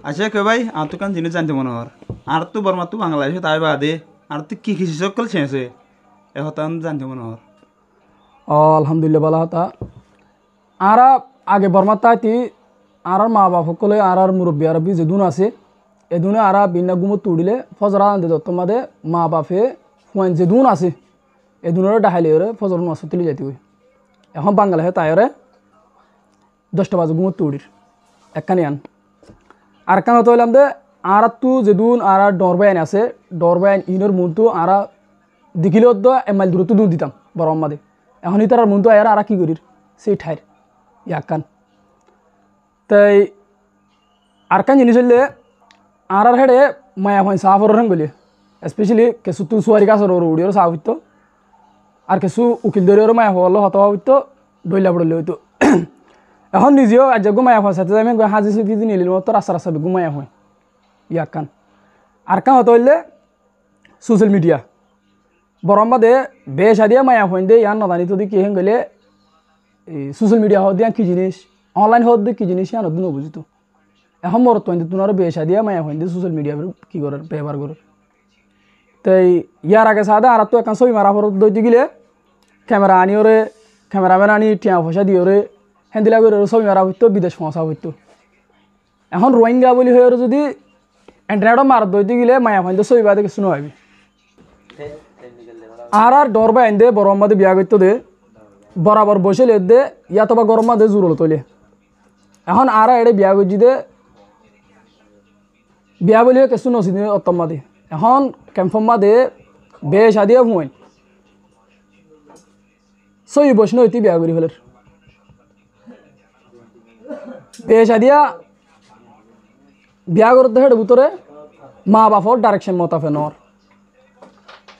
আচ্ছা কে ভাই আর তো কান জিনিস জানতে মনে হর আর তো বর্মা তো বাংলাদেশে তাই বাদে আর তো কি কৃষি সকল ছেঁছে এ হতান জানতে মনে হর আলহামদুলিল্লাহ ভালো হতা আর আগে বর্মা তাইতি আর মা বাপ সকলে আর মুরব্বী আর বি যেদুন আছে এদুনে আর বিনা গুমো তুড়িলে ফজরা আনতে তোমাদের মা বাপে হুয়াইন যেদুন আছে এদুনের ডাহাইলে ওরে ফজর মাস তুলে যাইতে হই এখন বাংলাদেশে তাই ওরে 10টা বাজে গুমো তুড়ির একখানি আন আর কান হতে হইলাম দে আর তু যেদুন আর ডরবাইন আছে ডরবাইন ইনোর মুন্তু আর দেখিলেও তো এমাইল দূরত্ব দুধ দিতাম বড় আম্মাদে এখন ইতার মুন্তু আয়ার আর কি করির সেই ঠাইর ইয়াকান তাই আর কান জিনিস হইলে আর হেডে মায়া হয় সাফর রং গলি স্পেশালি কেসু তু সুয়ারি গাছর ওর উড়িওর সাফ হইতো আর কেসু উকিল দরিওর মায়া হল হত হইতো ডইলা পড়লে হইতো এখন নিজেও আজ ঘুমায়া হয় সাথে আমি হাজি সুকি নিলির মতো রাস্তা রাস্তা ঘুমায়া হয় ইয়াকান আর কান হতো হইলে সোশ্যাল মিডিয়া বরম্বাদে বেশ আদিয়া মায়া হইন দে ইয়ান নদানি তো কি হেন গেলে সোশ্যাল মিডিয়া হওয়া দিয়া কি জিনিস অনলাইন হওয়া দিয়ে কি জিনিস ইয়ান নদী নবুঝিত এখন মরত তোমার বেশ আদিয়া মায়া হইন দে সোশ্যাল মিডিয়া কি করার ব্যবহার করে তাই ইয়ার আগে সাদা আর তো একান ছবি মারা ফরত দইতে গেলে ক্যামেরা আনি ওরে ক্যামেরাম্যান আনি টিয়া পয়সা দিয়ে ওরে হ্যান্দিলা করে ছবি মারা হইতো বিদেশ পৌঁছা হইতো এখন রোহিঙ্গা বলি হয়ে যদি ইন্টারনেটও মার দইতে গেলে মায়া হইন দে ছবি বাদে কিছু নয় আর ডর বা দে বড় মাদে বিয়া করতে দে বরাবর বসে লে দে ইয়াতো বা গরম মাদে জুরল তোলে এখন আর এড়ে বিয়া করছি দে বিয়া বলি কিছু নসি অত্তম মাদে এখন ক্যাম্পম মাদে বেশ আদিয়া ভুঁই সই বসে নইতি বিয়া করি ফেলের বেশ আদিয়া বিয়া করতে হেড ভিতরে মা বাপর ডাইরেকশন মতাফে নর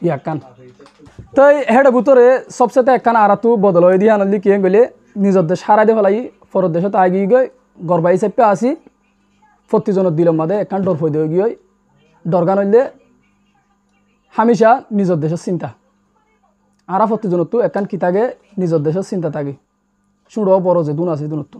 ইয়াকান তো হেড ভিতরে সবচেয়ে একখান আর তু বদল হয়ে দিয়ে আনলি কে গেলে নিজের দেশ সারা দিয়ে ফেলাই ফরত দেশত আগিয়ে গই গরবাই চেপে আসি প্রতিজনের দিল মাদে একখান ডর ফই দিয়ে গিয়ে ডরগান হইলে হামেশা নিজের দেশের চিন্তা আর প্রতিজনত একখান কিতাগে নিজের দেশের চিন্তা থাকি সুড়ো বড় যে দুন আছে দুনত